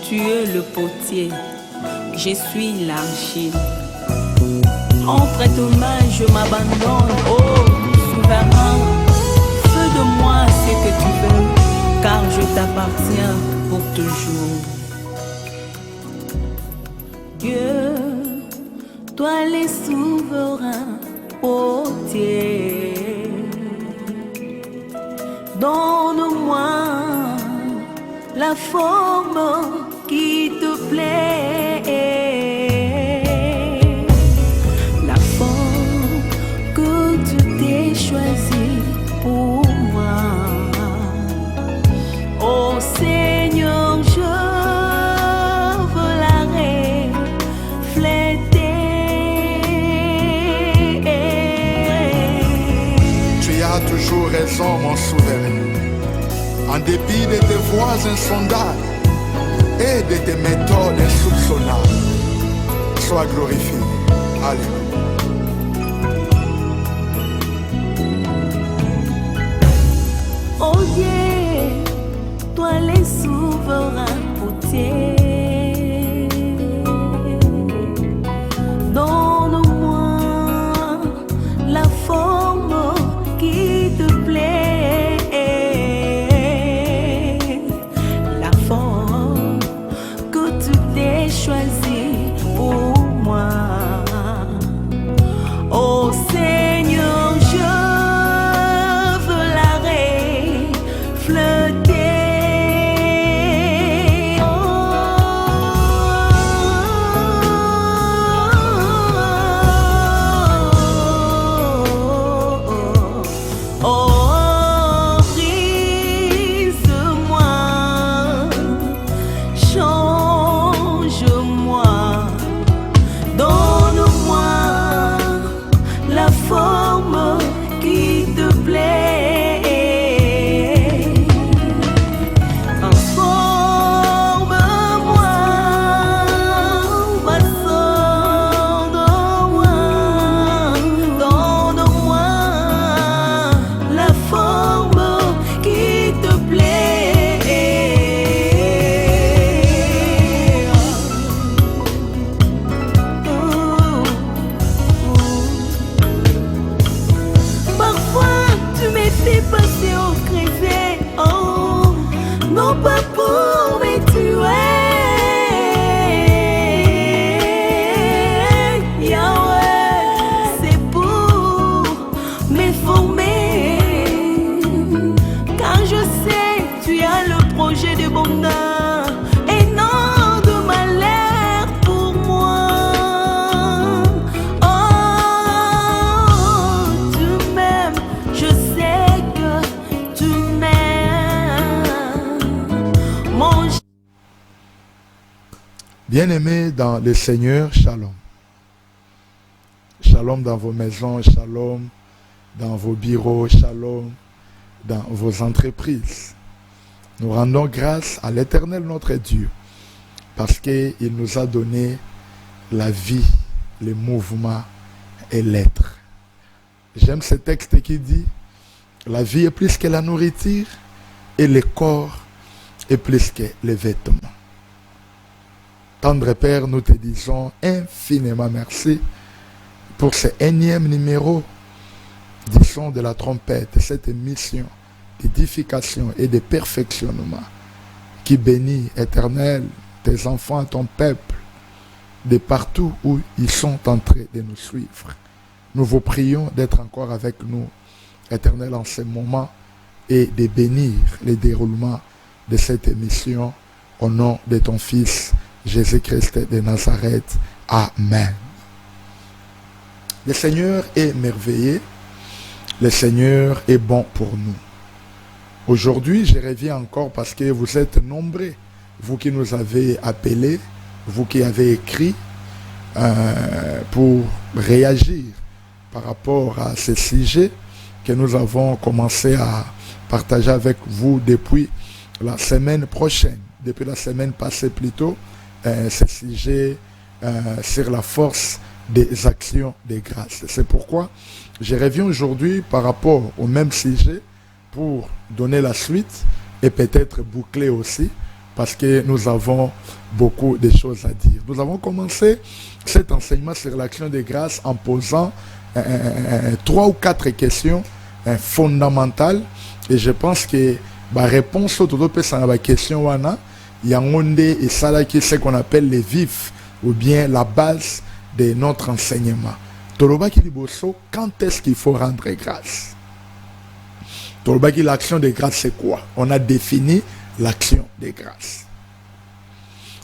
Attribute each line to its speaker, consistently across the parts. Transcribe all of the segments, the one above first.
Speaker 1: Tu es le potier, je suis l'argile. Entre tes mains, je m'abandonne, oh souverain. Fais de moi ce que tu veux, car je t'appartiens pour toujours. Dieu, toi les souverains potiers, donne-moi la forme qui te plaît, la forme que tu t'es choisie pour moi. Oh Seigneur, je veux la refléter.
Speaker 2: Tu as toujours raison, mon souverain. En dépit de tes voies insondables et de tes méthodes insoupçonnables, sois glorifié. Alléluia.
Speaker 1: Oh Dieu, toi les souverains potiers, donne-moi la forme qui te plaît, la forme que tu t'es choisie pour moi. Oh Seigneur, je veux la refléter. Oh, oh, oh, brise-moi, change-moi, donne-moi la forme qui te plaît. Transforme-moi, façonne de moi, donne-moi la forme qui te plaît. Parfois tu me fais passer au creuset, oh, non pas pour me tuer, Yahweh, c'est pour me former, car je sais tu as le projet de bonheur et non de malheur pour moi. Oh, tu m'aimes, je sais que tu m'aimes, mon
Speaker 2: Bien-aimés dans le Seigneur, shalom. Shalom dans vos maisons, shalom dans vos bureaux, shalom dans vos entreprises. Nous rendons grâce à l'Éternel notre Dieu parce qu'il nous a donné la vie, le mouvement et l'être. J'aime ce texte qui dit « La vie est plus que la nourriture et le corps est plus que les vêtements. » Tendre Père, nous te disons infiniment merci pour ce énième numéro du son de la trompette, cette mission d'édification et de perfectionnement qui bénit, Éternel, tes enfants, ton peuple, de partout où ils sont en train de nous suivre. Nous vous prions d'être encore avec nous, Éternel, en ce moment et de bénir le déroulement de cette émission au nom de ton Fils Jésus-Christ de Nazareth. Amen. Le Seigneur est merveilleux, le Seigneur est bon pour nous. Aujourd'hui, je reviens encore parce que vous êtes nombreux, vous qui nous avez appelés, vous qui avez écrit pour réagir par rapport à ce sujet que nous avons commencé à partager avec vous depuis la semaine prochaine, depuis la semaine passée plutôt, ce sujet sur la force des actions de grâce. C'est pourquoi je reviens aujourd'hui par rapport au même sujet pour donner la suite et peut-être boucler aussi parce que nous avons beaucoup de choses à dire. Nous avons commencé cet enseignement sur l'action de grâce en posant 3 ou 4 questions fondamentales, et je pense que la réponse aux questions il y a et ça qui ce qu'on appelle les vifs ou bien la base de notre enseignement. Quand est-ce qu'il faut rendre grâce? L'action de grâce, c'est quoi? On a défini l'action de grâce.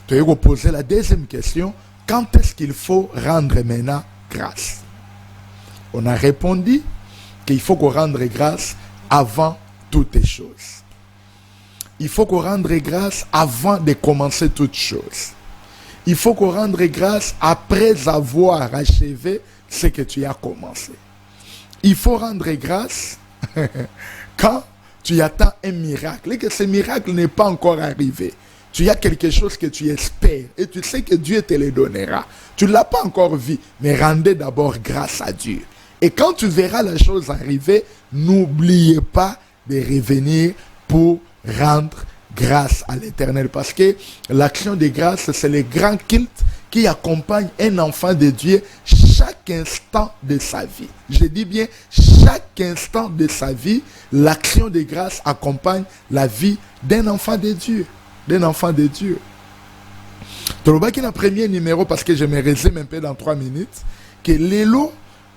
Speaker 2: Tu vas poser la deuxième question: quand est-ce qu'il faut rendre maintenant grâce? On a répondu qu'il faut qu'on rende grâce avant toutes les choses. Il faut qu'on rende grâce avant de commencer toutes choses. Il faut qu'on rende grâce après avoir achevé ce que tu as commencé. Il faut rendre grâce quand tu attends un miracle et que ce miracle n'est pas encore arrivé. Tu as quelque chose que tu espères et tu sais que Dieu te le donnera. Tu ne l'as pas encore vu, mais rendez d'abord grâce à Dieu. Et quand tu verras la chose arriver, n'oubliez pas de revenir pour rendre grâce à l'Éternel. Parce que l'action de grâce, c'est le grand culte qui accompagne un enfant de Dieu chaque instant de sa vie. Je dis bien chaque instant de sa vie, l'action de grâce accompagne la vie d'un enfant de Dieu. D'un enfant de Dieu. Tolobaki na premier numéro, parce que je me résume un peu dans 3 minutes, que l'élo,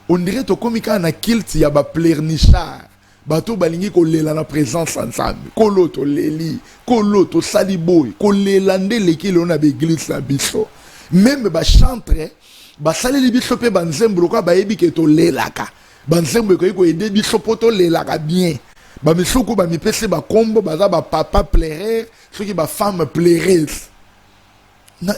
Speaker 2: on dirait que comme il y a un culte, il y a un pleurnichard. Bato balingi ko lela na présence ensemble. Kolo to leli, kolo to saliboy, ko lelande leki le on a l'église na biso. Même ba chantre, ba sali li biso pe banzembo ko ba yebi ke to lelaka. Banzembo ko aider biso poto lelaka bien. Ba misoko ba mipese ba kombo ba za ba papa pleurer, ceux qui ba femme pleureuse.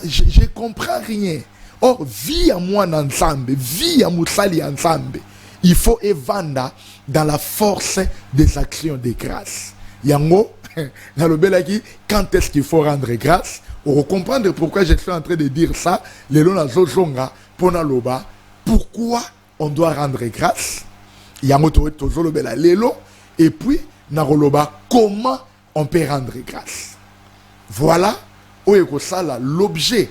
Speaker 2: Je comprends rien. Or vie à moi ensemble, vie à Moussali ensemble. Il faut évendre dans la force des actions de grâce. Yango, dans le bel qui, quand est-ce qu'il faut rendre grâce? Pour comprendre pourquoi je suis en train de dire ça, les lona zozonga, pona loba, pourquoi on doit rendre grâce? Yango tozo lobela lelo, et puis naroloba, comment on peut rendre grâce? Voilà, où ça là, l'objet.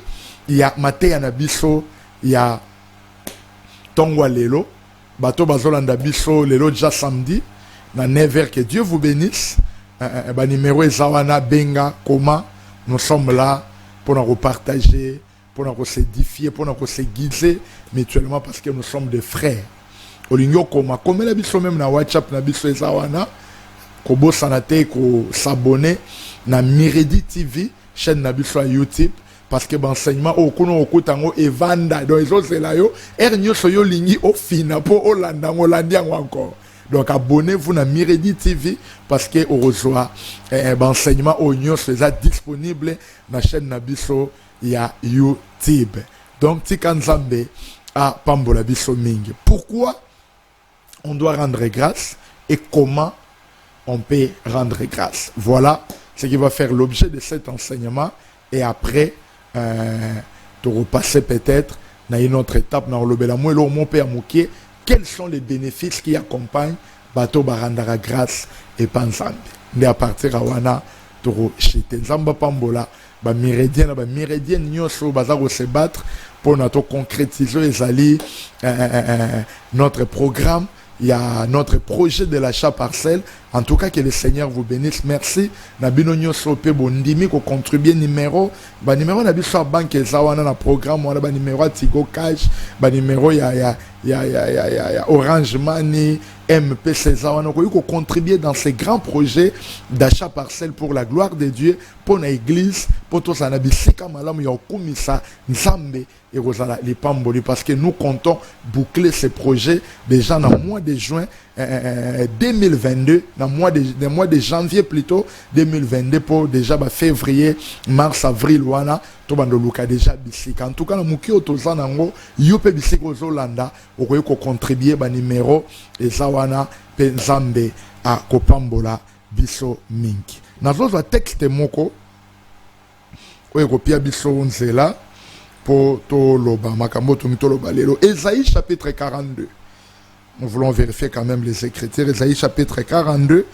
Speaker 2: Il y a Maté Anabiso, il y a Tongwa Lelo. Bato bazolanda biso lelo déjà samedi na 9h. Que Dieu vous bénisse. Numéro ezawana benga comment nous sommes là pour nous repartager, pour nous s'édifier, pour nous se guider mutuellement, parce que nous sommes des frères. Olingo koma comme la biso même na WhatsApp na biso ezawana ko bosanate ko s'abonner na Miredi TV, chaîne na biso à YouTube. Parce que l'enseignement au kono okutango evanda donc ils ont cela yo ernyo soyo lingi au fina pour Hollanda encore. Donc abonnez-vous à Miredi TV, parce que au reçoit l'enseignement au nyo c'est disponible dans la chaîne nabiso ya YouTube. Donc tikanzambe a pambola biso mingi. Pourquoi on doit rendre grâce et comment on peut rendre grâce? Voilà ce qui va faire l'objet de cet enseignement, et après de repasser peut-être dans une autre étape dans le père Mouké, quels sont les bénéfices qui accompagnent bateau barandara grâce et panzambe. Mais à partir de wana to chite zamba pambola ba méridien nyoso bazaro se battre pour notre concrétiser les alliés notre programme. Il y a notre projet de l'achat parcelle. En tout cas, que le Seigneur vous bénisse. Merci. Nabino nyoso pe bondimi ko contribuer numéro. Ba numéro na biso banque ezawana na programme wala ba numéro Tigo Cash, ba numéro ya Orange Money, MPC ezawana ko contribuer dans ces grands projets d'achat parcelle pour la gloire de Dieu, pour la église, pour tout ça na bisika malamu ya okumisa nzambe et rozala les pamboli, parce que nous comptons boucler ces projets déjà dans le mois de juin 2022, dans le mois de janvier plutôt 2022, pour déjà février, mars, avril wana to bando luka déjà bisika. En tout cas na muki otozanango yope bisika ozolanda okoyo ko contribuer ba numéro ezawana pe nzambe a kopambola biso mingi. Nazoza texte moko oyo kopia biso nzela pour toloba makambo tumitoloba lelo. Ésaïe chapitre 42. Nous voulons vérifier quand même les Écritures. Ésaïe chapitre 42.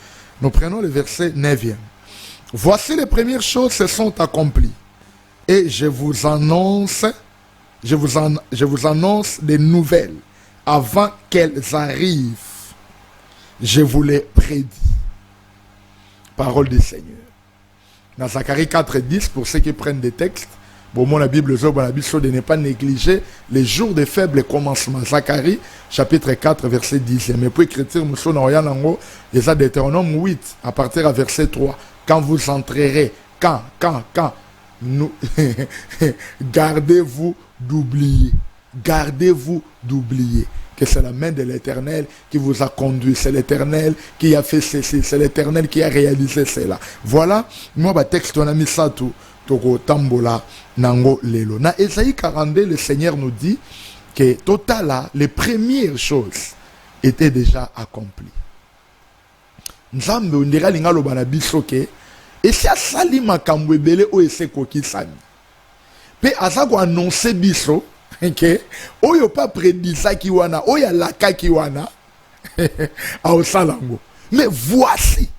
Speaker 2: Nous prenons le verset 9e. Voici les premières choses se sont accomplies. Et je vous annonce des nouvelles avant qu'elles arrivent. Je vous l'ai prédit. Parole du Seigneur. Dans Zacharie 4:10, pour ceux qui prennent des textes, bon, moi la Bible de ne pas négliger les jours de faibles commencements. Zacharie chapitre 4 verset 10. Mais pour écrire, il y a Deutéronome 8 à partir à verset 3. Quand vous entrerez, quand nous gardez-vous d'oublier que c'est la main de l'Éternel qui vous a conduit, c'est l'Éternel qui a fait ceci, c'est l'Éternel qui a réalisé cela. Voilà, moi ba texte on a mis ça tout toko tambola nango lelo. Na Ésaïe 42, le Seigneur nous dit que total les premières choses étaient déjà accomplies. Nzambe ondira linga lo bana biso ke et si asali makambo ebele o ese kokisami. Pe azako annoncer biso que oyo pas prédisa ki wana oya laka ki wana a osalango. Mais voici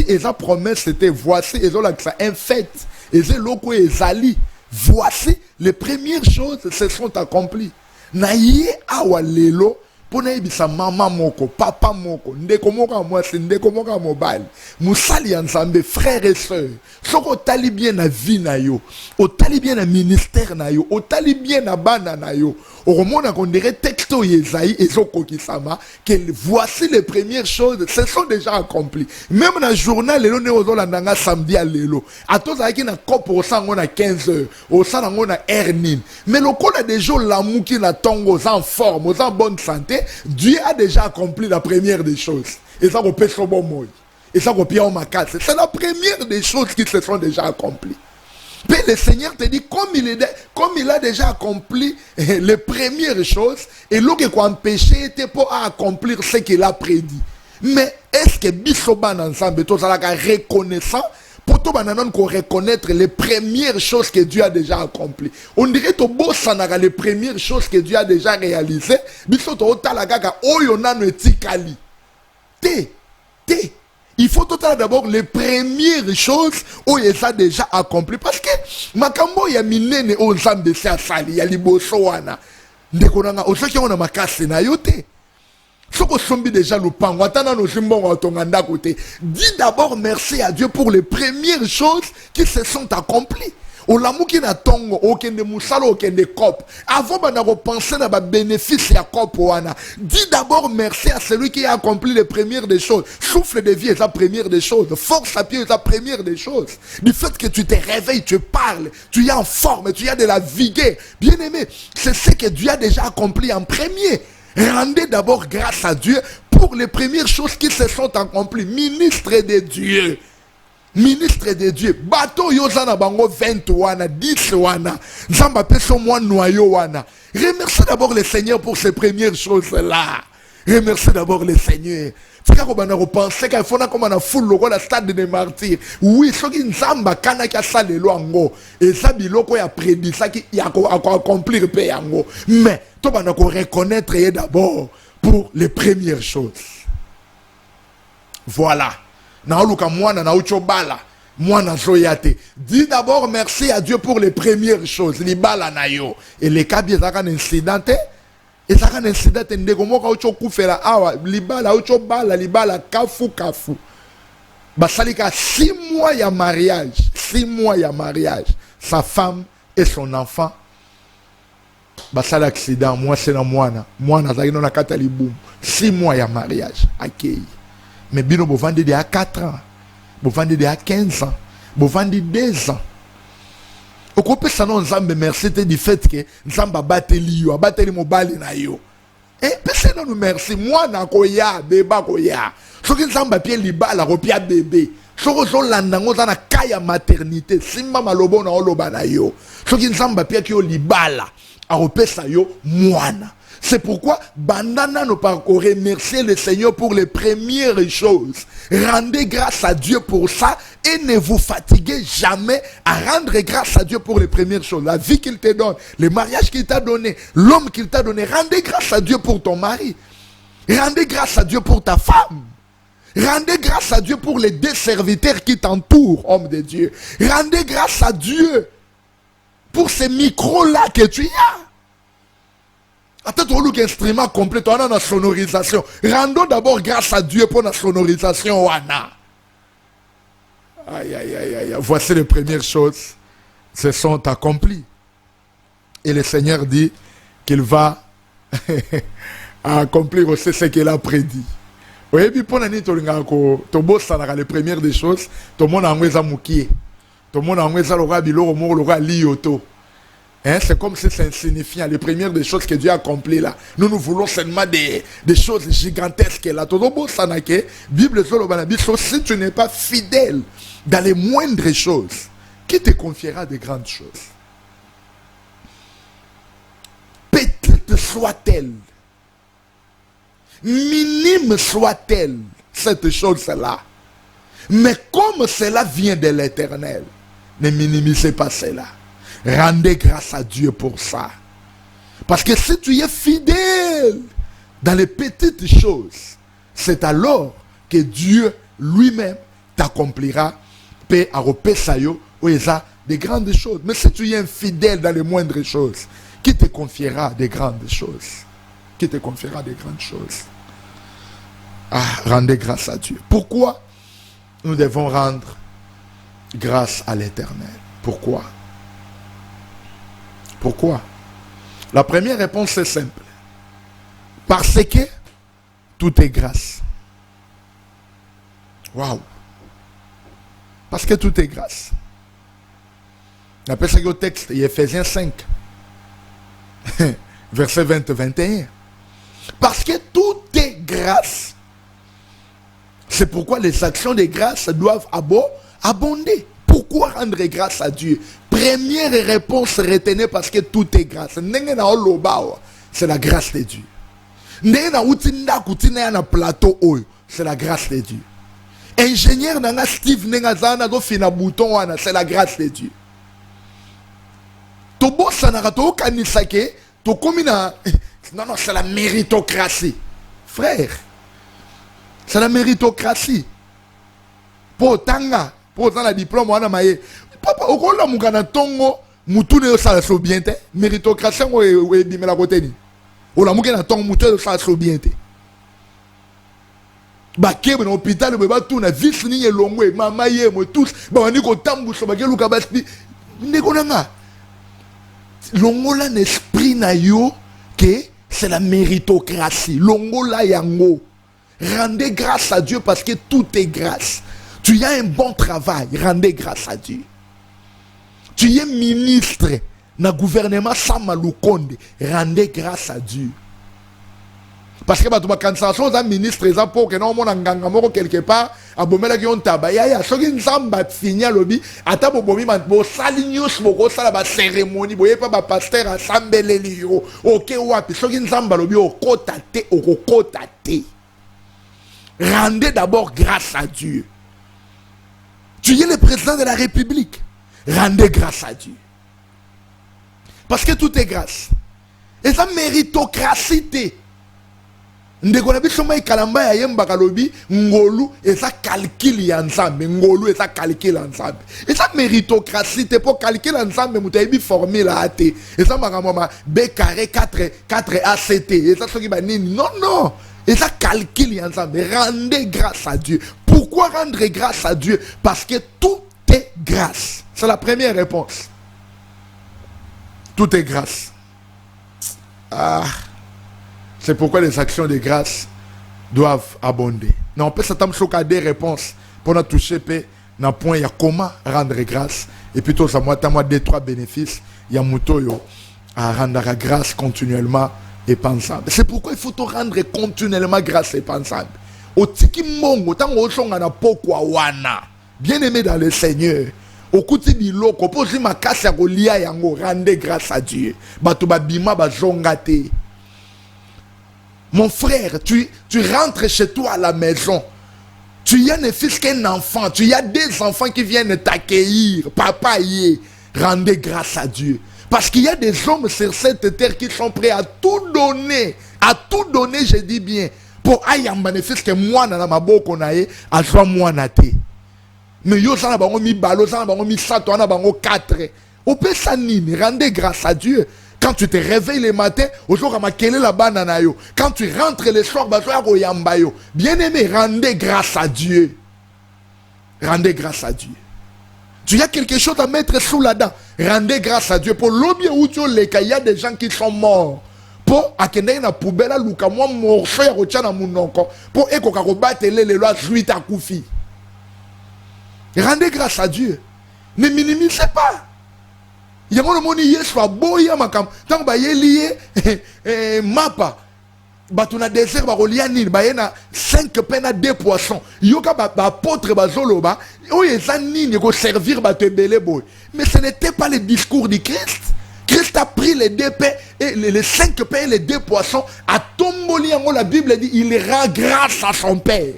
Speaker 2: et sa promesse c'était voici et là ça un fait et c'est loko ezali. Voici les premières choses se sont accomplies. Na ye awa lelo pona ebisa mama moko, papa moko, ndeko moko mwasi, ndeko moko mobile, musali ensemble, frères et sœurs, soko tali bien na vie na yo, otali bien na ministère na yo, otali bien na bana na yo, oromona qu'on dirait texto Yesaïe et soko kisama, que voici les premières choses, se sont déjà accomplies. Même dans le journal, lelo ne ozolandanga samedi à lelo, à tous qui na cop au sang on a 15 heures, au sang on a hernin, mais le col a des jours l'amour qui na tongo en forme, en bonne santé. Dieu a déjà accompli la première des choses. Et ça, on peut se bon mot. Et ça, on peut en macasse. C'est la première des choses qui se sont déjà accomplies. Puis le Seigneur te dit, comme il a déjà accompli les premières choses, et l'eau qui a empêché était pour accomplir ce qu'il a prédit. Mais est-ce que Bissoban ensemble, tout ça, reconnaissant, pour tout le monde reconnaître les premières choses que Dieu a déjà accomplies. On dirait que les premières choses que Dieu a déjà réalisées. Il faut d'abord les premières choses où il a déjà accompli. Parce que makambo ya minene o nzambe se asali ya liboso wana. Ndeko nanga osoki ona makase na yote. Déjà dis d'abord merci à Dieu pour les premières choses qui se sont accomplies. Olamu qui na tongo okende musalo okende cop avant de penser à bénéfice ya cop wana. Dis d'abord merci à celui qui a accompli les premières des choses. Souffle de vie est la première des choses. Force à pied est la première des choses. Du fait que tu te réveilles, tu parles, tu es en forme, tu as de la vigueur. Bien aimé, c'est ce que Dieu a déjà accompli en premier. Rendez d'abord grâce à Dieu pour les premières choses qui se sont accomplies. Ministre de Dieu. Ministre de Dieu. Bateau yozana bango 20 wana, 10 wana. Zamba peso moi noyau wana. Remercie d'abord le Seigneur pour ces premières choses-là. Remercie d'abord le Seigneur. C'est quand on a repensé qu'il faut comme on a foule le stade des martyrs. Oui, ce qui nzamba kana ki asale lo ango. Et ça biloko ya prédit ça qui a accomplir pe ango. Mais toi on a reconnaître d'abord pour les premières choses. Voilà. Na luka mwana na ucho bala. Mwana zoyate. Dis d'abord merci à Dieu pour les premières choses. Li bala na yo. Et les cas bien ça incidenté. Et ça un incident ndeko moka ucho kufela awa libala ucho bala libala kafu. Basalika 6 mois ya mariage, 6 mois ya mariage, sa femme et son enfant. Basal accident moi c'est na mwana zaki na kata libumu 6 mois ya mariage akei. Mais bino bo vendre de à 4 ans, bo vendre de à 15 ans, bo vendre 2 ans. Okope sanon nzambe merci te du fait que nzamba bateli yo bateli mobali na yo et pese na nous merci moi na koya beba koya soki nzamba pie libala kopia bébé soko zo landa ngoza na kaya maternité simba malobo na oloba na yo soki nzamba pie ki yo libala a opesa yo mwana. C'est pourquoi bandana nous pas remercier le Seigneur pour les premières choses. Rendez grâce à Dieu pour ça et ne vous fatiguez jamais à rendre grâce à Dieu pour les premières choses. La vie qu'il te donne, le mariage qu'il t'a donné, l'homme qu'il t'a donné. Rendez grâce à Dieu pour ton mari. Rendez grâce à Dieu pour ta femme. Rendez grâce à Dieu pour les deux serviteurs qui t'entourent, homme de Dieu. Rendez grâce à Dieu pour ces micros-là que tu as. Attends, tu as un instrument complet, tu as une sonorisation. Rendons d'abord grâce à Dieu pour la sonorisation. Aïe, aïe, aïe, aïe. Voici les premières choses. Se sont accomplies. Et le Seigneur dit qu'il va accomplir aussi ce qu'il a prédit. Oui, puis pour l'année, tu as les premières des choses. Tout le monde a un moukier. Tout le monde a un lioto. C'est comme si c'est insignifiant. Les premières des choses que Dieu a accomplies là. Nous voulons seulement des choses gigantesques là. Bible, si tu n'es pas fidèle dans les moindres choses, qui te confiera de grandes choses? Petite soit-elle, minime soit-elle, cette chose-là. Mais comme cela vient de l'Éternel, ne minimisez pas cela. Rendez grâce à Dieu pour ça. Parce que si tu es fidèle dans les petites choses, c'est alors que Dieu lui-même t'accomplira paix à repesayo ou des grandes choses. Mais si tu es infidèle dans les moindres choses, qui te confiera des grandes choses? Qui te confiera des grandes choses? Rendez grâce à Dieu. Pourquoi nous devons rendre grâce à l'Éternel? Pourquoi? Pourquoi? La première réponse est simple. Parce que tout est grâce. Waouh! Parce que tout est grâce. On appelle ça au texte, Ephésiens 5, verset 20-21. Parce que tout est grâce. C'est pourquoi les actions de grâce doivent abonder. Pourquoi rendre grâce à Dieu? Première réponse retenue, parce que tout est grâce. C'est la grâce de Dieu. C'est la grâce de Dieu. Ingénieur nanga Steve Nengazana do fina bouton wana, c'est la grâce de Dieu. Tobo sanarato kanisake, to komina. Non, c'est la méritocratie. Frère, c'est la méritocratie. Pour tanga, pour la diplôme wana maye. Papa, okola mukana tongo, mutune yo sala so bien te. Méritocratie ngo e bimela koteni. Ola mukena tongo mutune yo sala so bien te. Bakebe na hôpital beba tuna vis ni elongwe mama yemo tous ba ni ko tambuso bakelu ka baspi ndeko nanga longola n'esprit na yo que c'est la méritocratie longola yango. Rendez grâce à Dieu parce que tout est grâce. Tu as un bon travail, rendez grâce à Dieu. Tu es ministre na gouvernement Samalukonde, rendez grâce à Dieu. Parce que quand ça sont un ministre, ils ont pour que non, on quelque part, à bomela qui ont tabaya, ce qui nous semble finir lobby, à table bomi, bon, salinius, bon, ça la cérémonie, vous voyez pas, pasteur, à Sambelelio, ok, wapi, ce qui nous semble lobby, au côté, au côté. Rendez d'abord grâce à Dieu. Tu es le président de la République. Rendez grâce à Dieu. Parce que tout est grâce. Et ça méritocratie. Ndeko na biso mai kalamba ya yemba kalobi ngolu eza calcul ya nzambe ngolu eza calcul ya nzambe eza méritocratie te pour calcul ya nzambe mutayibi formule ate eza makamama b carré 4 ACT eza soki ba nini non eza calcul ya nzambe. Rendez grâce à Dieu. Pourquoi rendre grâce à Dieu? Parce que tout est grâce. C'est la première réponse. Tout est grâce. C'est pourquoi les actions de grâce doivent abonder. Non, on peut s'attendre à des réponses pour nous toucher dans le point, il y a comment rendre grâce. Et plutôt, ça moi, deux, trois bénéfices. Il y a Moutoyo à rendre grâce continuellement et pensable. C'est pourquoi il faut te rendre continuellement grâce et pensable. Au tiki mongo, tant au son na pokwa wana. Bien aimé dans le Seigneur. Au kuti biloko, posi makasi ya kolia yango, rendre grâce à Dieu. Bato babima bazongate. Mon frère, tu rentres chez toi à la maison. Tu as ne fils qu'un enfant. Tu as des enfants qui viennent t'accueillir. Papa y est. Rendez grâce à Dieu. Parce qu'il y a des hommes sur cette terre qui sont prêts à tout donner. À tout donner, je dis bien. Pour ayamba ne fils que moi na maboko na ye azwa moi na te. Mais yo sana bango mi balo sana bango mi sato na bango 4. Au peut ça nini, rendez grâce à Dieu. Quand tu te réveilles le matin, au jour ma kele la banana yo. Quand tu rentres le soir, yamba yo. Bien aimé, rendez grâce à Dieu. Rendez grâce à Dieu. Tu as quelque chose à mettre sous la dent. Rendez grâce à Dieu. Pour l'objet où tu les il y a des gens qui sont morts. Pour akende na poubelle luka moi morceau ya kotia na munoko. Pour ekoka ko batele le lois suite à koufi. Rendez grâce à Dieu. Ne minimisez pas. Il y a mon yesu aboya makam tant ba yelié mapa batuna désert ba rolia nil ba yena 5 pains à 2 poissons yoka ba apôtre ba zoloba o yeza nini ko servir ba te belé boy. Mais ce n'était pas le discours du Christ. Christ a pris les 2 pains et les 5 pains et les 2 poissons à tomboli en la Bible dit il rend grâce à son Père.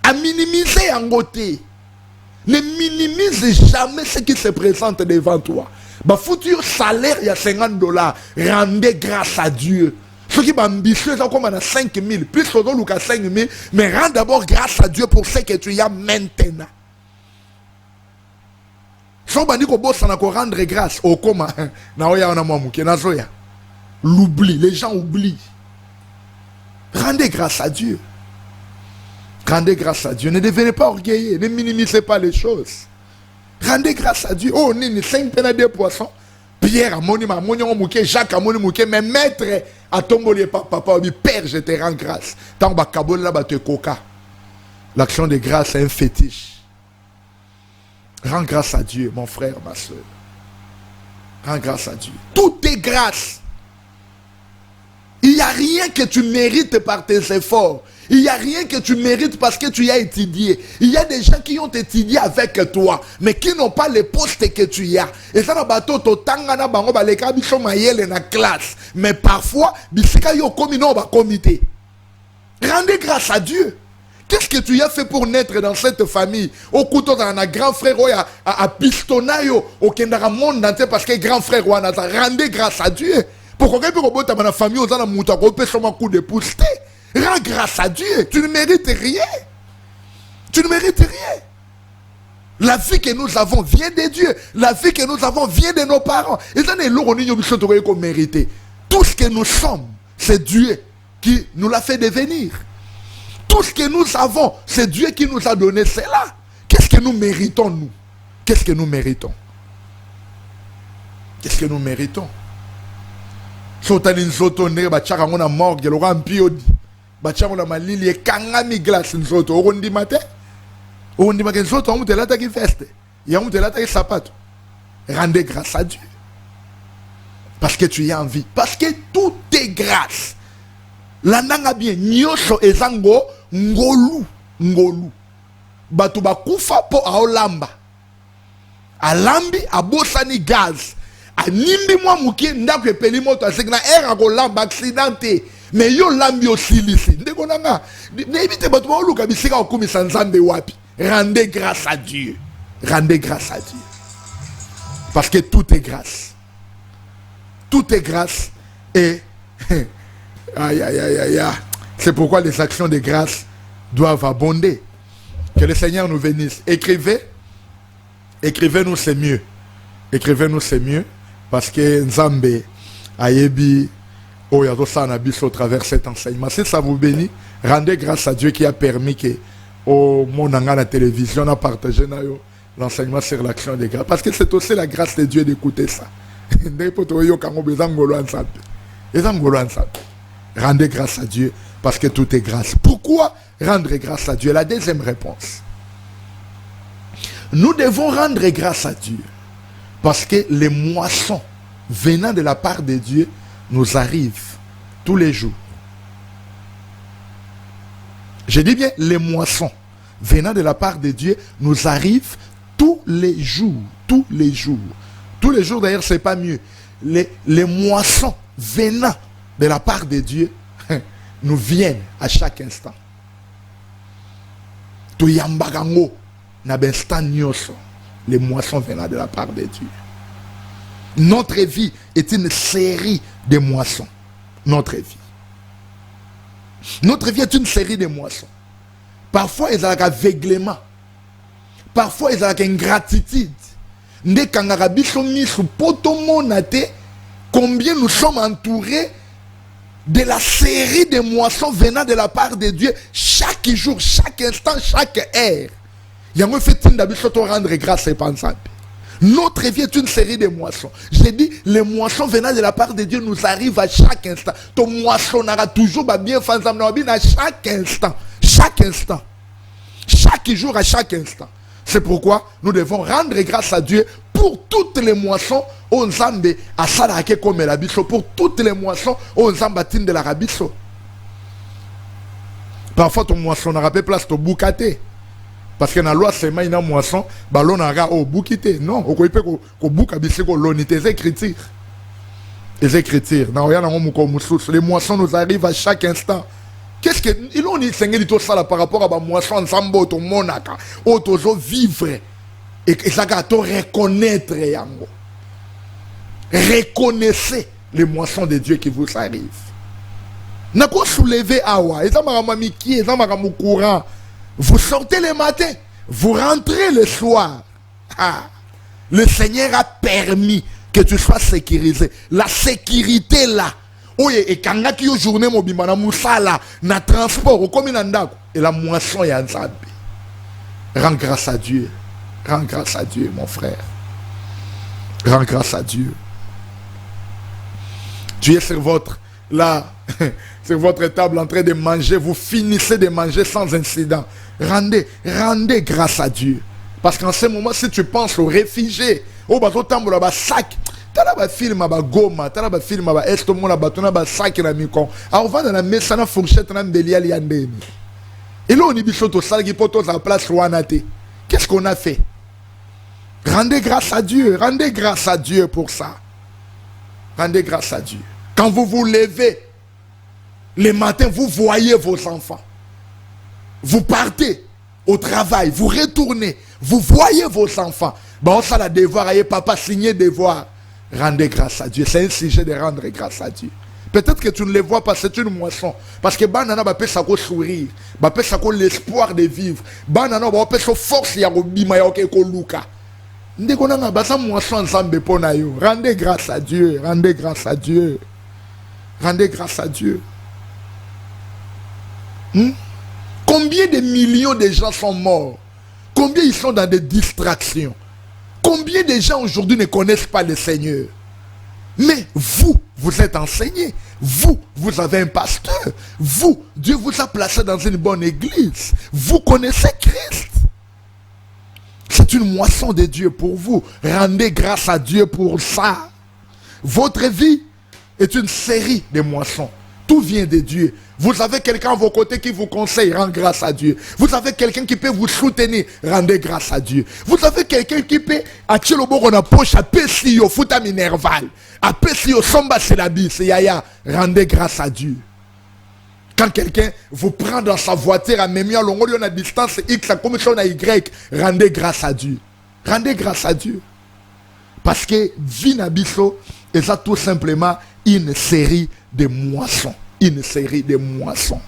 Speaker 2: À minimiser en côté. Ne minimise jamais ce qui se présente devant toi. Bah futur salaire il y a $50. Rendez grâce à Dieu. Ceux qui sont ambitieux, ça comme on a 5 000. Plus que nous 5 000. Mais rends d'abord grâce à Dieu pour ce que tu as maintenant. Si on dit qu'on rendre grâce au coma, l'oubli, les gens oublient. Rendez grâce à Dieu. Rendez grâce à Dieu. Ne devenez pas orgueilleux. Ne minimisez pas les choses. Rendez grâce à Dieu. Oh, ni 5 peines à 2 poissons. Pierre a moni mouké, Jacques a moni mouké, mais maître a tombé papa, dit Père, je te rends grâce. Tant que kabol là, te coca. L'action de grâce est un fétiche. Rends grâce à Dieu, mon frère, ma soeur. Rends grâce à Dieu. Tout est grâce. Il n'y a rien que tu mérites par tes efforts. Il n'y a rien que tu mérites parce que tu as étudié. Il y a des gens qui ont étudié avec toi, mais qui n'ont pas les postes que tu as. Et ça, classe. Mais parfois, rendez grâce à Dieu. Qu'est-ce que tu as fait pour naître dans cette famille? Au couteau dans un grand frère à pistonayo au kendara monde entier parce que grand frère rendez grâce à Dieu. Pourquoi que dans la famille on a muta un coup de pouce. Rends grâce à Dieu. Tu ne mérites rien. Tu ne mérites rien. La vie que nous avons vient de Dieu. La vie que nous avons vient de nos parents. Et ça n'est pas qu'on mérite. Tout ce que nous sommes, c'est Dieu qui nous l'a fait devenir. Tout ce que nous avons, c'est Dieu qui nous a donné cela. Qu'est-ce que nous méritons, nous? Qu'est-ce que nous méritons? Qu'est-ce que nous méritons? Sotanin sotonne, bachara on a morgue, le rampiodi. Bachara on a malili et kangami glace nzoto. Orundi mate? Orundi mate nzoto, on te l'a qui feste. Et on te l'a qui sapato. Rendez grâce à Dieu. Parce que tu y as envie. Parce que tout est grâce. La nanga bien nyosho ezango ngolu batu bakufa po aolamba alambi abosani gaz animbi mwa mukie ndako epeli moto asekna era ko lamba accidenté mais yo lambi osilisi ndeko nanga nebite batu baoluka bisika okumisa nzambe wapi. Rendez grâce à Dieu. Rendez grâce à Dieu. Parce que tout est grâce. Tout est grâce et aïe, aïe, aïe, aïe, aïe. C'est pourquoi les actions de grâce doivent abonder. Que le Seigneur nous bénisse. Écrivez-nous, c'est mieux. Écrivez-nous, c'est mieux. Parce que Nzambe, Ayebi, Oyato Sanabis au travers cet enseignement. Si ça vous bénit, rendez grâce à Dieu qui a permis que au monde en la télévision a partagé l'enseignement sur l'action de grâce. Parce que c'est aussi la grâce de Dieu d'écouter ça. Rendez grâce à Dieu parce que tout est grâce. Pourquoi rendre grâce à Dieu? La deuxième réponse. Nous devons rendre grâce à Dieu parce que les moissons venant de la part de Dieu nous arrivent tous les jours. Je dis bien les moissons venant de la part de Dieu nous arrivent tous les jours. Tous les jours. Tous les jours d'ailleurs c'est pas mieux. Les moissons venant de la part de Dieu nous viennent à chaque instant. Les moissons venant de la part de Dieu. Notre vie est une série de moissons. Notre vie. Notre vie est une série de moissons. Parfois, ils ont un aveuglement. Parfois, ils ont une ingratitude. Combien nous sommes entourés de la série de moissons venant de la part de Dieu chaque jour, chaque instant, chaque heure. Il y a un fait de rendre grâce et pensable. Notre vie est une série de moissons. J'ai dit, les moissons venant de la part de Dieu nous arrivent à chaque instant. Ton moisson aura toujours bien fait à chaque instant. Chaque instant. Chaque jour, à chaque instant. C'est pourquoi nous devons rendre grâce à Dieu pour toutes les moissons au Nzambe à Salake comme la biso. Pour toutes les moissons au Nzambatine de la rabiso. Parfois ton moisson n'aura pas place au boukate. Parce que dans la loi, c'est une moisson, ballon n'aura au boukite. Non, au peut qu'au boukabisse qu'on l'onite. Les écritures. Les écritures. Les moissons nous arrivent à chaque instant. Qu'est-ce que il on dit Seigneur tout ça par rapport à la moisson ensemble ton monaka autozo vivre et ça va te reconnaître yango. Reconnaissez les moissons de Dieu qui vous arrivent. N'a pas soulever awa, et ça m'a mamiki, et ça m'a courant. Vous sortez le matin, vous rentrez le soir. Ah, le Seigneur a permis que tu sois sécurisé. La sécurité là. Et quand il y a une journée, il y a un transport, et la moisson est en Nzambe. Rends grâce à Dieu. Rends grâce à Dieu, mon frère. Rends grâce à Dieu. Dieu est sur votre, là, sur votre table en train de manger. Vous finissez de manger sans incident. Rendez grâce à Dieu. Parce qu'en ce moment, si tu penses aux réfugiés, au bateau tambour, au sac, t'as un film à Goma, t'as un film à Estomon, à Batona, à sac et à Mikon. Alors, on va dans la messe, on a fourchette, on a bélier à l'yandé. Et là, on y bichot au sal, qui peut à la place Rouanate. Qu'est-ce qu'on a fait? Rendez grâce à Dieu. Rendez grâce à Dieu pour ça. Rendez grâce à Dieu. Quand vous vous levez, le matin, vous voyez vos enfants. Vous partez au travail, vous retournez, vous voyez vos enfants. Bon, ça, la devoir, aïe, papa, signer devoir. Rendez grâce à Dieu. C'est un sujet de rendre grâce à Dieu. Peut-être que tu ne les vois pas, c'est une moisson. Parce que banana va ça sourire, va ça l'espoir de vivre. Banana va ça force ya bima ya ko luka. Ndeko na ba ça moisson ensemble pona yo. Rendez grâce à Dieu, rendez grâce à Dieu. Rendez grâce à Dieu. Combien de millions de gens sont morts? Combien ils sont dans des distractions? Combien de gens aujourd'hui ne connaissent pas le Seigneur? Mais vous, vous êtes enseigné. Vous, vous avez un pasteur. Vous, Dieu vous a placé dans une bonne église. Vous connaissez Christ. C'est une moisson de Dieu pour vous. Rendez grâce à Dieu pour ça. Votre vie est une série de moissons. Tout vient de Dieu. Vous avez quelqu'un à vos côtés qui vous conseille, rendez grâce à Dieu. Vous avez quelqu'un qui peut vous soutenir, rendez grâce à Dieu. Vous avez quelqu'un qui peut attirer le bon à poche, à pessi au futa minerval, à pessi au somba selabi, c'est yaya, rendez grâce à Dieu. Quand quelqu'un vous prend dans sa voiture à même à longueur de distance X, à commission à Y, rendez grâce à Dieu. Rendez grâce à Dieu. Parce que Vinabiso est ça tout simplement une série de moissons. Une série de moissons.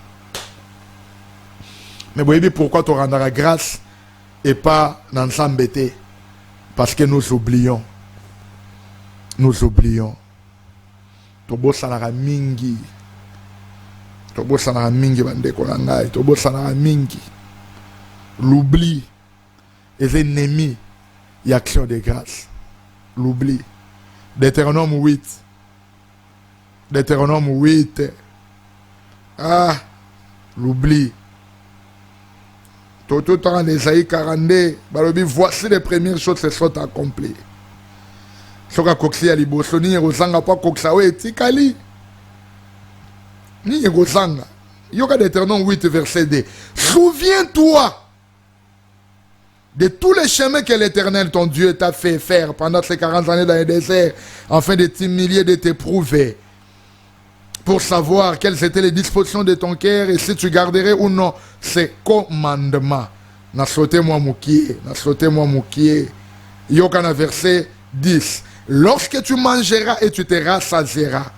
Speaker 2: Mais vous voyez pourquoi tu rendras grâce et pas dans s'embêter? Parce que nous oublions. Nous oublions. Tobo sanara mingi. Tobo sanara mingi bandeko langai. Tobo sanara mingi. L'oubli est ennemi et action de grâce. L'oubli. Deutéronome 8. Deutéronome 8. Ah, l'oubli. Tout le temps, Esaïe 42, voici les premières choses qui sont accomplies. Soka koksi ya liboso ni ngozanga pa koksa we tikali. Ni ngozanga. Yoka Deutéronome 8 verset 2. Souviens-toi de tous les chemins que l'Éternel ton Dieu t'a fait faire pendant ces 40 années dans le désert, afin de t'humilier, de t'éprouver, pour savoir quelles étaient les dispositions de ton cœur et si tu garderais ou non ces commandements. Na sauté moi moukié, na sauté moi moukié. Yokana verset 10. Lorsque tu mangeras et tu te rassasieras.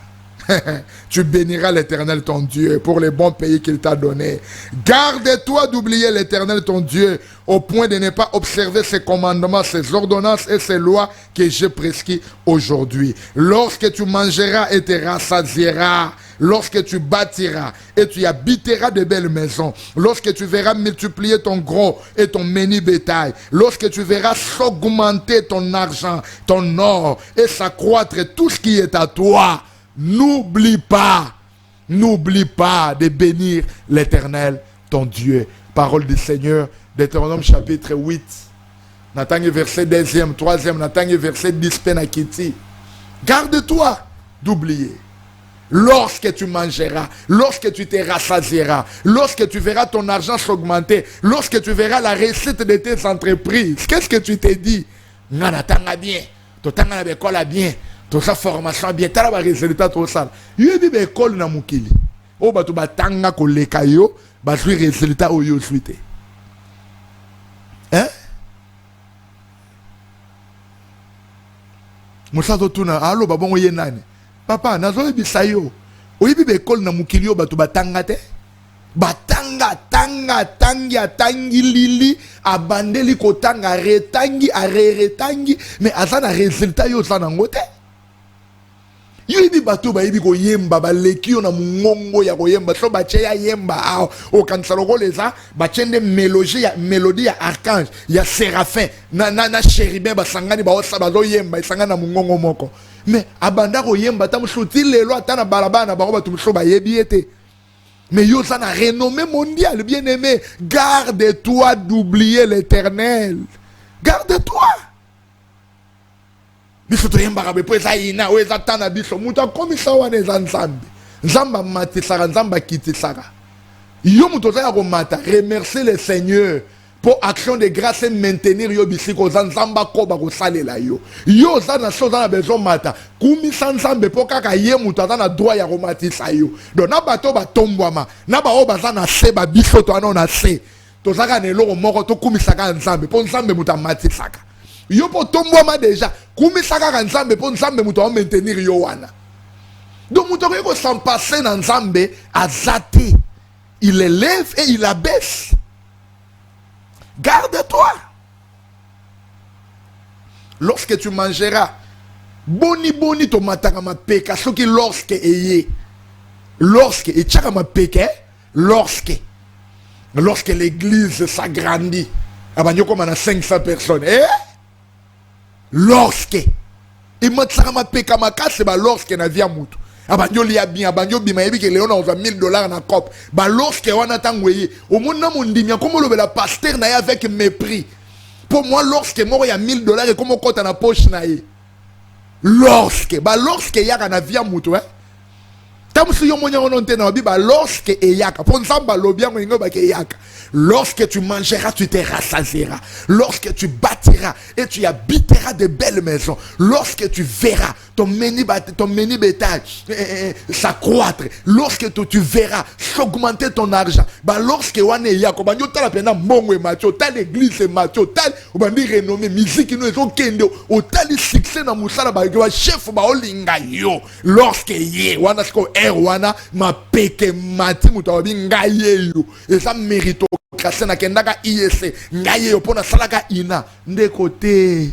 Speaker 2: Tu béniras l'Éternel ton Dieu pour les bons pays qu'il t'a donnés. Garde-toi d'oublier l'Éternel ton Dieu au point de ne pas observer ses commandements, ses ordonnances et ses lois que j'ai prescrits aujourd'hui. Lorsque tu mangeras et te rassasieras, lorsque tu bâtiras et tu habiteras de belles maisons, lorsque tu verras multiplier ton gros et ton menu bétail, lorsque tu verras s'augmenter ton argent, ton or et s'accroître tout ce qui est à toi, n'oublie pas de bénir l'Éternel, ton Dieu. Parole du Seigneur, Deutéronome chapitre 8. Natangi verset 2e, 3e, Natangi verset 10 penakiti. Garde-toi d'oublier. Lorsque tu mangeras, lorsque tu te rassasieras, lorsque tu verras ton argent s'augmenter, lorsque tu verras la réussite de tes entreprises, qu'est-ce que tu t'es dit? Nanatanga bien, totanga na bekola bien, to sa formation bien, tala ba résultat to sala. Yebi be école na mukili. O batu batanga ko leka yo, ba sui résultat o yo suite. Hein? Musato tuna alo babongo ye nani? Papa, nazo ebisa yo. Oyebi be école na mukili yo batu batanga te. Batanga, tangi lili, abandeli kotanga, retangi, retangi, mais azana résultat yo sana ngote. Yo ibi bato ba ibi ko yemba ba leki yo na mungongo ya ko yemba so bache ya yemba o kansaloko leza bachende mélodie ya archange ya séraphin na chérubin basangani ba osa bazo yemba isangana na mungongo moko mais abanda ko yemba ta musuti lelo ata na balabana ba ko batu muso ba yebi ete. Mais yo ça na renommée mondiale, bien-aimé. Garde-toi d'oublier l'Éternel. Garde-toi. Biso to yemba kabe po eza ina o eza tana biso muta komisa wana eza nzambe. Nzamba matisaka nzamba kitisaka. Yo muto za ko mata remercier le Seigneur pour action de grâce et maintenir yo bisiko nzamba ko ba ko salela yo. Yo za na so za na besoin mata kumisa nzambe po kaka ye muto za na droit ya ko matisa yo. Donc na bato ba tombwama na ba o ba za na se ba biso to ana na se. To zaka ne loko moko to kumisa ka nzambe po nzambe muta matisaka. Yo po tombwama déjà kumisaka ka nzambe po nzambe muto a maintenir yo wana. Donc muto ko s'en passer na nzambe azati. Il élève et il abaisse. Garde-toi. Lorsque tu mangeras, boni to mataka ma peka, ce qui lorsque et tchaka ma peka, lorsque l'église s'agrandit, abanyo comme on a 500 personnes, lorsque, et mataka ma peka ma casse, bah lorsque na via mutu. Abanyo liya bien, abanyo bima yebi ke leona on a $1000 na cop. Bah lorsque on a tangweye, au monde na mondimia, comme le la pasteur na avec mépris. Pour moi, lorsque moi il y a $1000 et comme on compte na poche na ye. Lorsque yaka na via mutu, si yo monya ononte na biba lorsque eyaka, pour nzamba lobia ngo ba ke yaka. Lorsque tu mangeras, tu te rassasieras. Lorsque tu bâtiras et tu habiteras de belles maisons. Lorsque tu verras ton menu bétail s'accroître. Lorsque tu verras s'augmenter ton argent. Bah lorsque wane yako banyo tala pena mbongo e macho, tal église e macho, tal obandi renommé musique nous ezo kendo, o tali succès na musala ba chef ba olinga yo. Lorsque ye wana sko wana ma peke mati mutawabi ngaye yo. Et ça mérite kasi na kendaka IEC ngaye yo pona salaka ina ndeko te.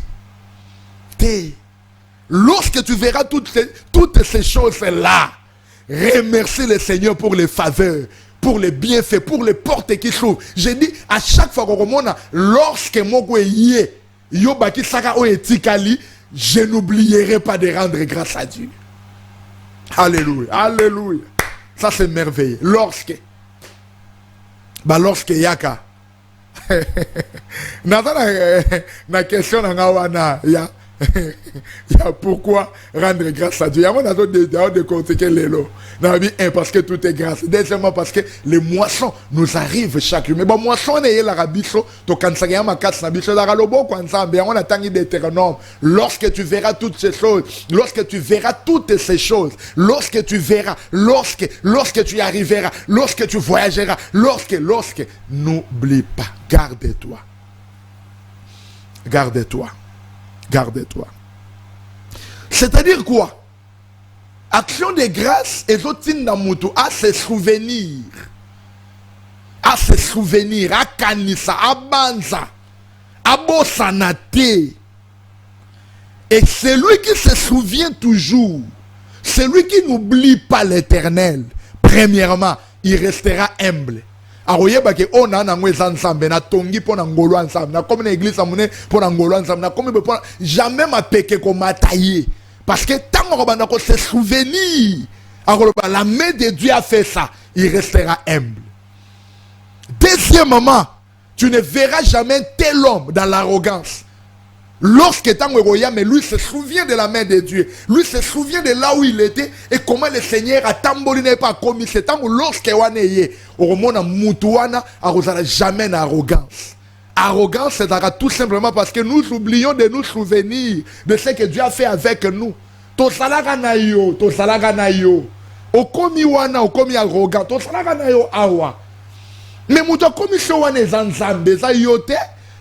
Speaker 2: Lorsque tu verras toutes ces choses là, remercie le Seigneur pour les faveurs, pour les bienfaits, pour les portes qui s'ouvrent. J'ai dit à chaque fois qu'on mona lorsque moko yé yo baki saka o etikali, je n'oublierai pas de rendre grâce à Dieu. Alléluia, alléluia. Ça c'est merveilleux. Lorsque yaka na question na ngawana ya pourquoi rendre grâce à Dieu. Il y a mon avis de côté l'élo. Parce que tout est grâce. Deuxièmement parce que les moissons nous arrivent chaque jour. Mais bon moisson on est la rabiso to kansagya makas na biso la lobo kwa nzambe on a tangi Deutéronome. Lorsque tu verras toutes ces choses, lorsque tu verras lorsque tu arriveras, lorsque tu voyageras, lorsque n'oublie pas, garde-toi. Garde-toi. C'est-à-dire quoi? Action de grâce, et zotinda mutu, à se souvenir. À se souvenir, à kanisa, à banza, à bossanate. Et celui qui se souvient toujours, celui qui n'oublie pas l'Éternel, premièrement, il restera humble. Aroyeba ke ona na ngweza nsambe na tongi pona ngolo nsambe na comme na église amune pona ngolo nsambe na comme pona jamais ma peke ko matailler parce que tant on va se souvenir la main de Dieu a fait ça, il restera humble. Deuxièmement, tu ne verras jamais tel homme dans l'arrogance. Lorsque Tangoya, mais lui se souvient de la main de Dieu. Lui se souvient de là où il était et comment le Seigneur a tamboliné pas commis ce temps. Lorsque Waneye, au monde Moutouana, a jamais d'arrogance. Arrogance, c'est tout simplement parce que nous oublions de nous souvenir de ce que Dieu a fait avec nous. To salaga na yo. O komi wana, o komi arrogant. To salaga na yo awa. Mais mouto komi so wane zanzambe, za yote.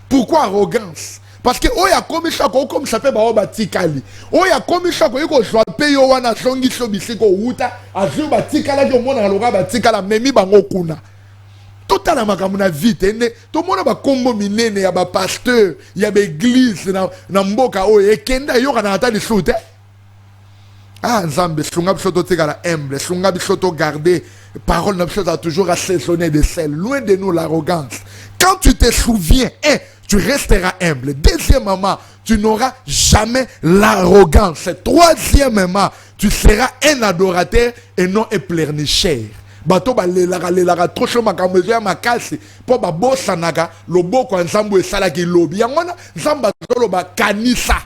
Speaker 2: Pourquoi arrogance? Parce que oya komi shako comme ça fait ba tikali. Oya komi shako yiko jwape yo wana songi so bisiko uta azu ba tikala yo mona loga ba tikala memi bango kuna. Tota la makambo na vite ene to mona ba kombo minene ya ba pasteur ya ba église na mboka oyo ekenda yo kana ata disute. Ah nzambe sunga biso to tikala humble, sunga biso to garder parole na biso a toujours assaisonner de sel, loin de nous l'arrogance. Quand tu te souviens, tu resteras humble. Deuxièmement, tu n'auras jamais l'arrogance. Troisièmement, tu seras un adorateur et non un pleurnicheur. Bato ba lela trop chaud makambo ya makasi po ba bossa naga loboko nzambo esala ki lobi yangona nzamba tolo ba kanisa.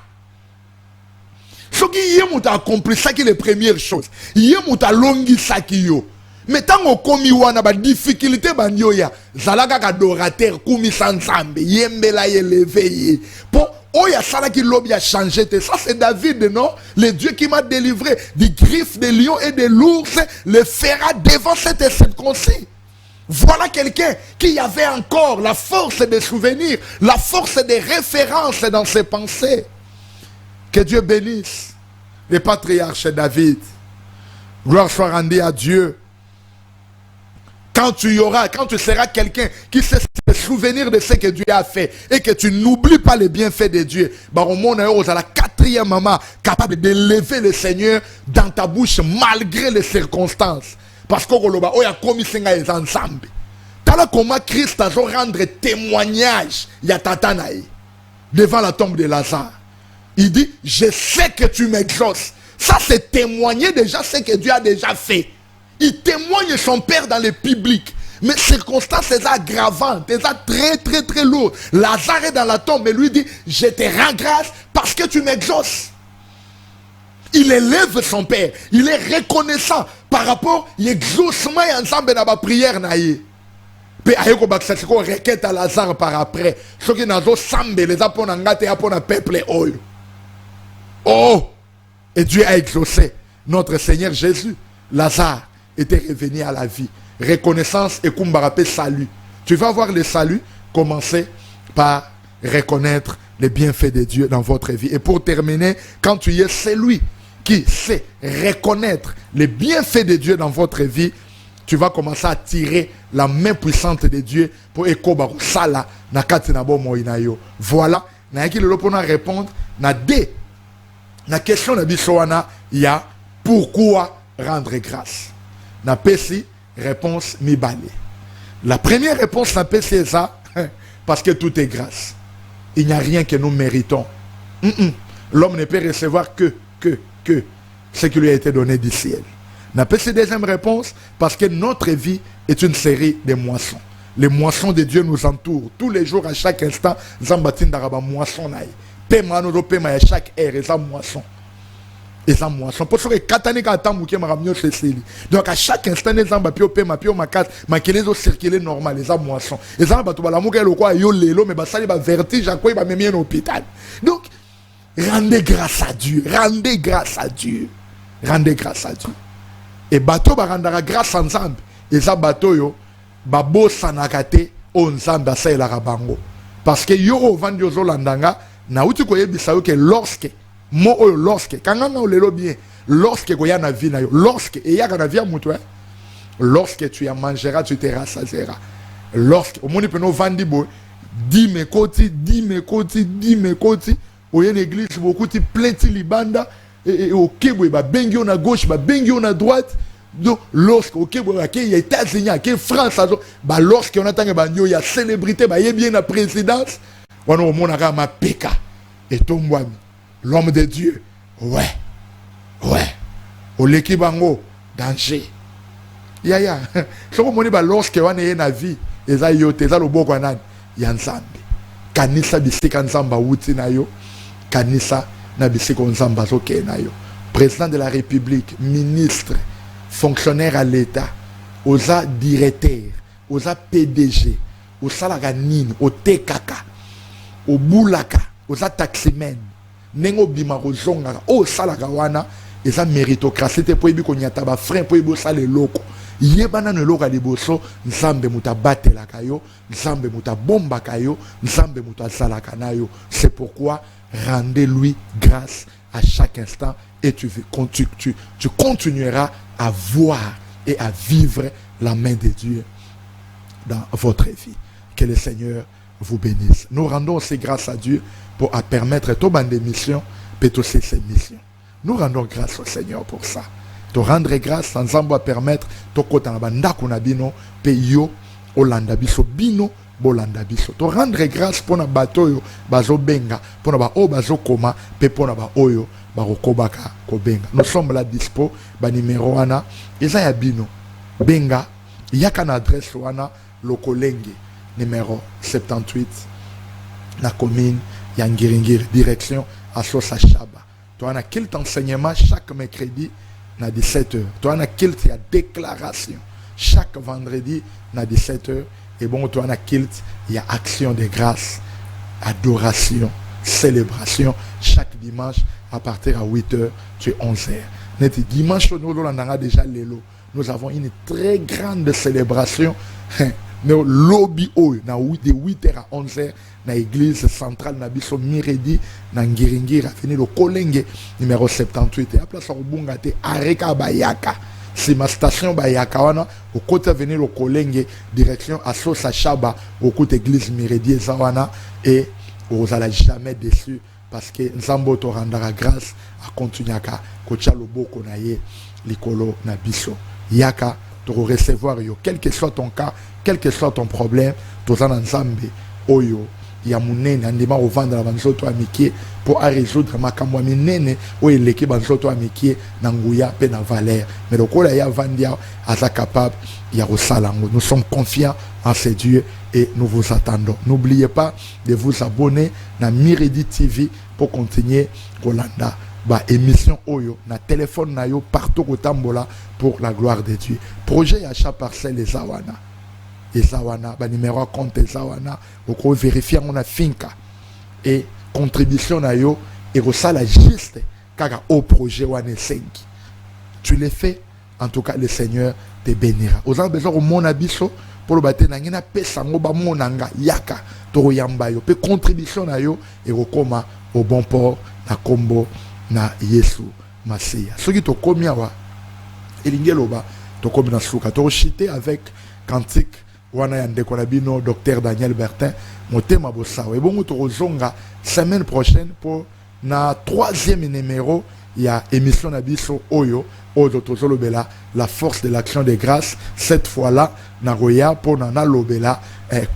Speaker 2: Soki yemuta accompli ça qui est les premières choses. Yemuta longi ça qui yo. Mais tant qu'on komi wana ba difficulté banyo ya zalaka adorateur kumi sansambe yembela yelevé pour oya sala ki lobi a changé ça c'est David non, le Dieu qui m'a délivré des griffes des lions et des l'ours le fera devant cette circoncis. Voilà quelqu'un qui avait encore la force de souvenirs, la force de référence dans ses pensées. Que Dieu bénisse le patriarche David. Gloire soit rendue à Dieu. Quand tu seras quelqu'un qui sait se souvenir de ce que Dieu a fait et que tu n'oublies pas les bienfaits de Dieu, au monde à la quatrième maman, capable d'élever le Seigneur dans ta bouche malgré les circonstances. Parce qu'on a commis les ensemble. Tala comment Christ a rendre témoignage devant la tombe de Lazare. Il dit, je sais que tu m'exauces. Ça c'est témoigner déjà ce que Dieu a déjà fait. Il témoigne son père dans le public. Mais circonstances c'est aggravantes, c'est très très très lourd. Lazare est dans la tombe, mais lui dit, je te rends grâce parce que tu m'exauces. Il élève son père. Il est reconnaissant par rapport à l'exaucement et ensemble de la prière. Puis ayeko baksa siko requête à Lazare par après. Ce qui n'a pas semblé les apôtres ngate apôtres peuple oyo. Oh, et Dieu a exaucé notre Seigneur Jésus. Lazare était revenu à la vie. Reconnaissance et kumbarapé salut. Tu vas voir le salut commencer par reconnaître les bienfaits de Dieu dans votre vie. Et pour terminer, quand tu es celui qui sait reconnaître les bienfaits de Dieu dans votre vie, tu vas commencer à tirer la main puissante de Dieu pour ekoba sala na kati na bo moinayo. Voilà, na yaki lelo pona répondre na D. La question de Bissoana, il y a pourquoi rendre grâce. Na pesi réponse mi balé. La première réponse na pesi est ça parce que tout est grâce. Il n'y a rien que nous méritons. L'homme ne peut recevoir que ce qui lui a été donné du ciel. Na pesi deuxième réponse parce que notre vie est une série de moissons. Les moissons de Dieu nous entourent tous les jours à chaque instant. Zambatin daraba moisson naï. Pema no pema à chaque heure et ça moisson. Et ça moisson. Pour ce que katanika atamouke maramio cecili. Donc à chaque instant les zamba pio pema pio makat makele zo circuler normal les ça moisson. Et ça bato bala mouke lokwa yo lelo mais basali ba vertige à quoi il va même en hôpital. Donc rendez grâce à Dieu, rendez grâce à Dieu. Rendez grâce à Dieu. Et bato ba rendra grâce ensemble. Et ça bato yo ba bossa nakate o nzamba sa ela rabango. Parce que yo vandi yo landanga na uti ko yebisa yo ke lorsque mo lorsque kanganga o lelo bien lorsque tu as na vie na yo, lorsque et ya na vie mutu, lorsque tu en mangeras, tu te rassasieras. Lorsque au monde peut nous vendre bo, dis mes côtés, au y a une église beaucoup de plein de libanda et au Québec ba bengi on à gauche, ba bengi on à droite. Donc lorsque au Québec il y a États-Unis, il y a France, bah lorsque on attend que il y a célébrité, bah il y a bien la présidence, on au monde a ma péka et Tombouami, l'homme de Dieu. Ouais. Au l'équipe bango danger. Ya. Ce qu'on dit bah lorsque on est na vie, eza yote, eza lo boko nani, ya nzambe. Kanisa bisika nzamba wuti na yo, kanisa na bisika nzamba zoke na yo. Président de la République, ministre, fonctionnaire à l'État, aux directeurs, aux PDG, aux salaganines, aux TKK, aux boulaka, aux taximen, nengo bimaro zonga, aux salagawana, et ça méritocratie, te pour qu'on y a taba frein pour y ça les locaux. Yebana ne loka liboso, nzambe muta bate la kayo, nzambe muta bomba kayo, nzambe muta salakanayo. C'est pourquoi rendez-lui grâce à chaque instant et tu continueras à voir et à vivre la main de Dieu dans votre vie. Que le Seigneur vous bénisse. Nous rendons aussi grâce à Dieu pour permettre tout bande de missions, peut aussi ces missions. Nous rendons grâce au Seigneur pour ça. Te rendre grâce, ensemble va permettre to kota na banda kuna bino pe yo olanda biso bino bolanda biso. Te rendre grâce pour na bato yo bazo benga, pour na ba o bazo koma pe pour na ba oyo barokobaka ko benga. Nous sommes là dispo ba numéro wana eza ya bino benga yaka na adresse wana lokolenge numéro 78 la commune ya Ngiringiri direction à Sosa Chaba. Tu as quel enseignement chaque mercredi à 17h. Tu as kilt, il y a déclaration. Chaque vendredi à 17h. Et bon, tu as kilt, il y a action de grâce, adoration, célébration. Chaque dimanche à partir de 8h, tu es 11h. Net dimanche, nous avons déjà l'élo. Nous avons une très grande célébration. Nous lobby de 8h à 11h dans l'église centrale na biso Miredi na Ngiringiri fini le Kolenge numéro 78 et à place Obunga te areka bayaka c'est ma station bayaka wana au côté venir le Kolenge direction à Sosa Chaba au côté église Miredi zawana et vous allez jamais déçu parce que Nzambo to rendra grâce à continuer à kocha loboko na ye likolo na biso yaka to recevoir yo quel que soit ton cas, quel que soit ton problème, tozana Nzambe oyo ya munene andima ovanda na banzoto amikie pour résoudre makambo minene o eleki banzoto amikie na nguya pe na valeur mais lokola ya vandia asa capable ya rosalango. Nous sommes confiants en ce Dieu et nous vous attendons. N'oubliez pas de vous abonner na Miredi TV pour continuer Rolanda ba émission oyo na téléphone na yo partout au tambola pour la gloire de Dieu. Projet achat parcelle les awana Ezawana, ba numéro à compte Ezawana, vous vérifier on a finca et contribution na yo et ça la juste car au projet wane 5. Tu le fais, en tout cas le Seigneur te bénira. Aux gens besoin au mon abisso pour le battre na ngina pesa ngoba monanga yaka to yamba yo pe contribution na yo et rekoma au bon port na kombo na Yesu Masia. Ce qui to komia wa elingeloba to komina suka to chiter avec cantique wana ya ndeko na bino docteur Daniel Bertin motema bosawa et bon tozonga semaine prochaine pour na 3e numéro ya émission na biso oyo tozolobela la force de l'action de grâce. Cette fois-là na roya pour na lobela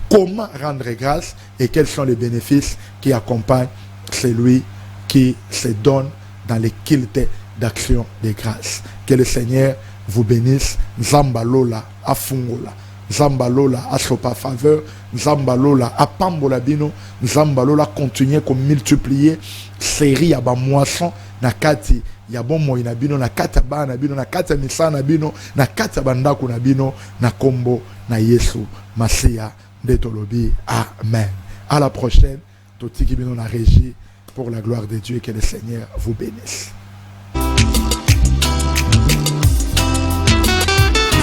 Speaker 2: comment rendre grâce et quels sont les bénéfices qui accompagnent celui qui se donne dans les cultes d'action de grâce. Que le Seigneur vous bénisse. Zambalola afungola Zambalola a sopa faveur, Zambalola a pambola bino, Zambalola continue comme multiplier série à ba moisson na kati ya bon moyi na bino na kati ya ba na bino na kati ya misana na bino na kati ya bandako na bino na kombo na Yesu Masia de Tolobi. Amen. À la prochaine. Totiki bino na régie pour la gloire de Dieu et que le Seigneur vous bénisse.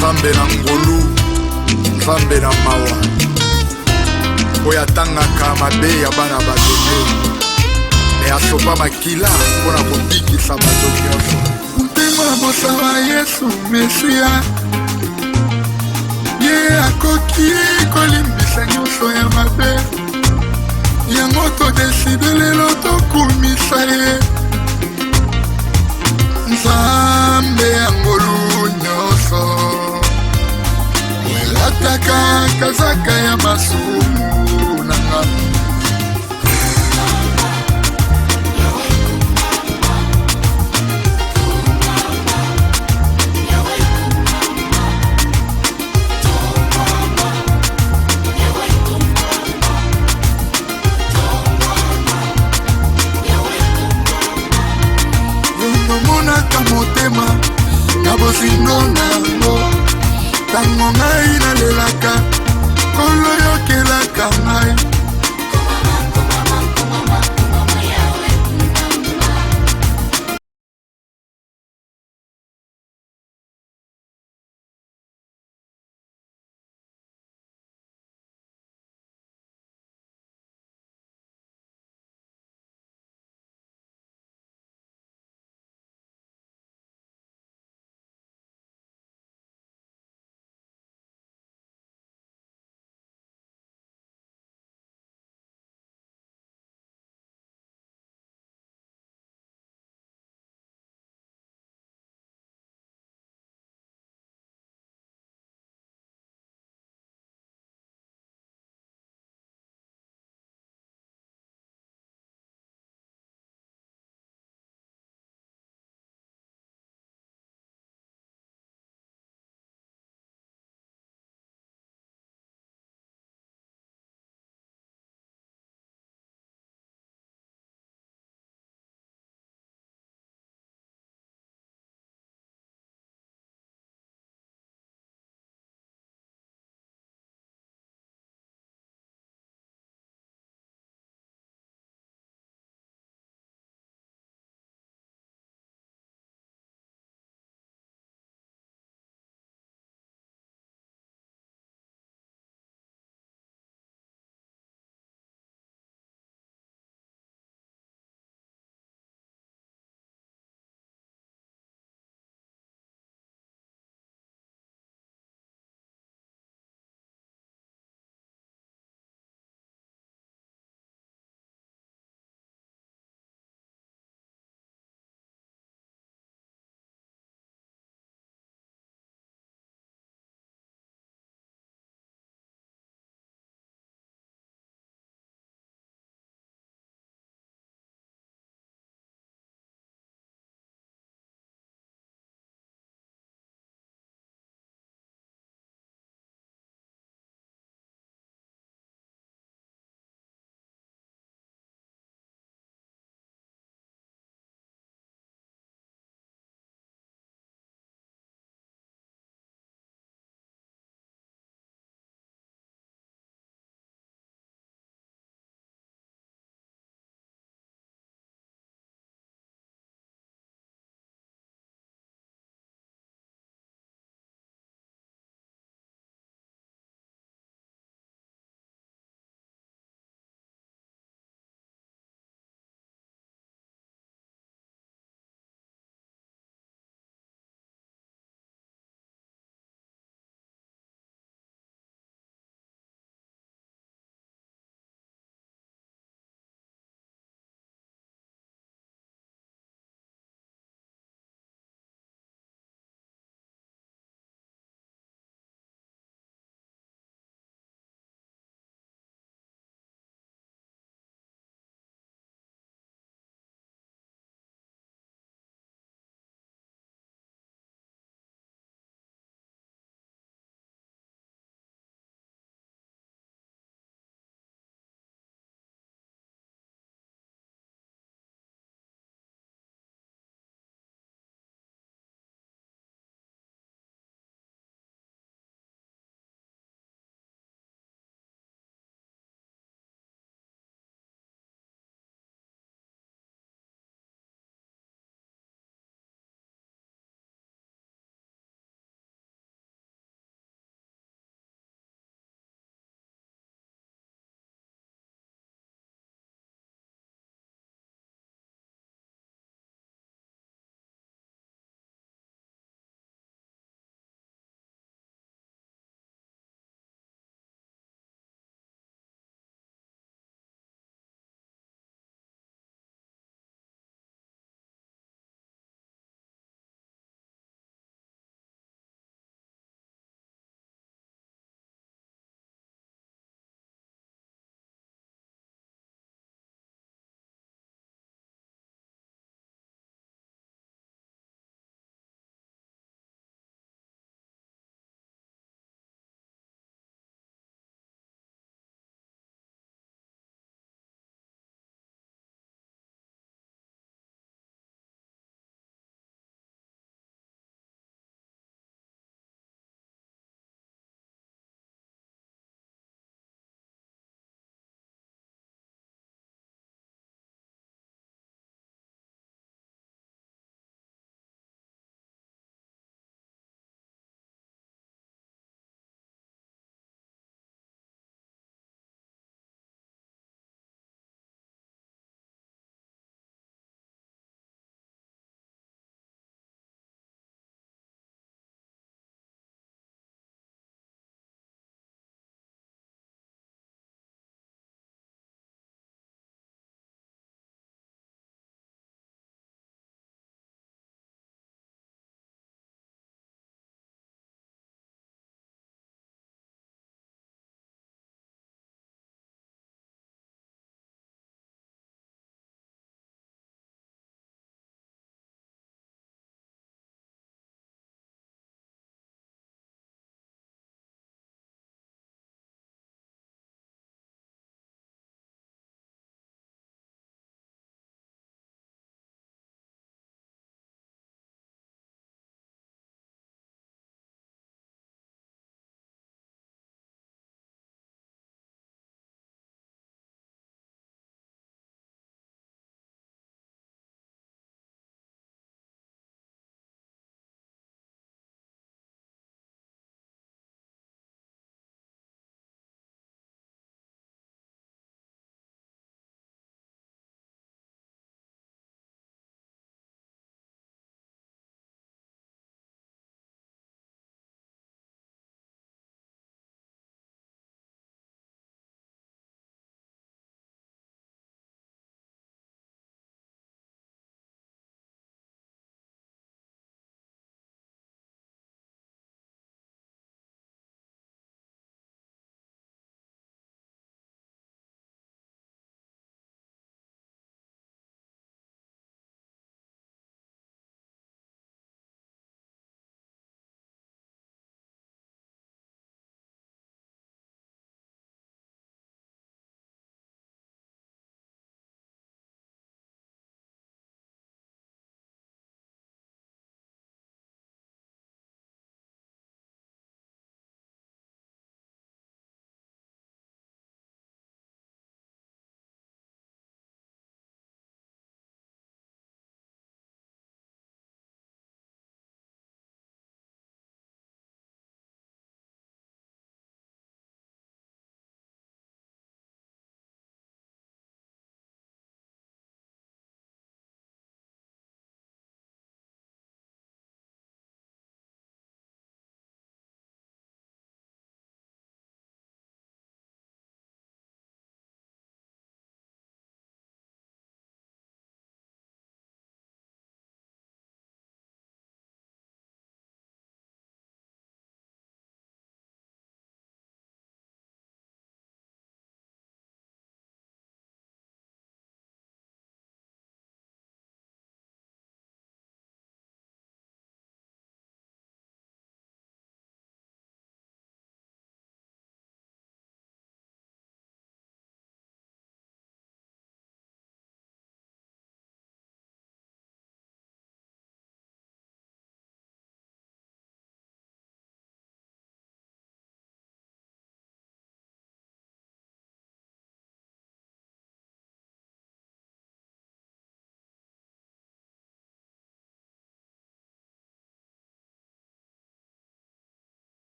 Speaker 2: Zambe na ngolu Nzambe na mawa oya tangaka mabe ya bana bato e asopa makila mpona kobikisa bato nyonso. bosala Yesu Mesia ye akoki kolimbisa nyonso ya mabe yango todeside lelo tokumisa ye Nzambe ya ngolu nyonso elataka kazaka ya masumu nanga motema na bozingo nango tango ngai nalelaka kolo yokelaka ngai